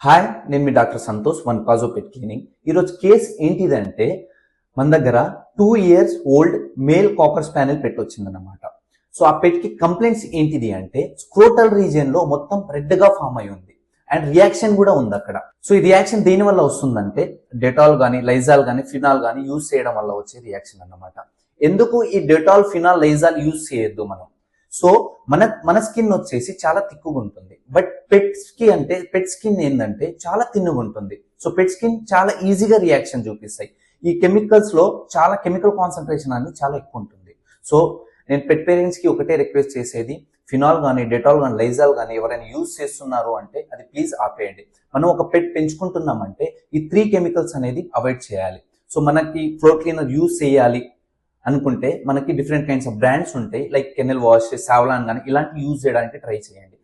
Hi, నేను మీ doctor Santosh, one కాజో పెట్ క్లీనింగ్. ఈరోజు కేసు ఏంటిదంటే మన దగ్గర 2 years old male cocker spaniel pet వచ్చిందన్నమాట. సో ఆ పెట్కి కంప్లైంట్స్ ఏంటిది అంటే స్క్రోటల్ రీజియన్ లో మొత్తం రెడ్ గా ఫామ్ అయి ఉంది అండ్ రియాక్షన్ కూడా ఉంది అక్కడ. సో ఈ రియాక్షన్ దేని వల్ల వస్తుందంటే డెటాల్ గానీ, లైజాల్ గానీ, ఫినాల్ గానీ యూజ్ చేయడం వల్ల వచ్చే రియాక్షన్ అన్నమాట. ఎందుకు ఈ డెటాల్, ఫినాల్, లైజాల్ యూజ్ చేయొద్దు మనం? సో మన స్కిన్ వచ్చేసి చాలా తిక్కుగా ఉంటుంది, బట్ పెట్ స్కిన్ ఏంటంటే చాలా తిన్నుగా ఉంటుంది. సో పెట్ స్కిన్ చాలా ఈజీగా రియాక్షన్ చూపిస్తాయి. ఈ కెమికల్స్ లో చాలా కెమికల్ కాన్సన్ట్రేషన్ అనేది చాలా ఎక్కువ ఉంటుంది. సో నేను పెట్ పేరెంట్స్ కి ఒకటే రిక్వెస్ట్ చేసేది, ఫినాల్ కానీ, డెటాల్ కానీ, లైజాల్ కానీ ఎవరైనా యూజ్ చేస్తున్నారు అంటే అది ప్లీజ్ ఆపేయండి. మనం ఒక పెట్ పెంచుకుంటున్నామంటే ఈ 3 కెమికల్స్ అనేది అవాయిడ్ చేయాలి. సో మనకి ఫ్లోర్ క్లీనర్ యూజ్ చేయాలి అనుకుంటే మనకి డిఫరెంట్ కైండ్స్ ఆఫ్ బ్రాండ్స్ ఉంటాయి, లైక్ కెనెల్ వాష్, సావ్లాన్ కానీ ఇలాంటి యూజ్ చేయడానికి ట్రై చేయండి.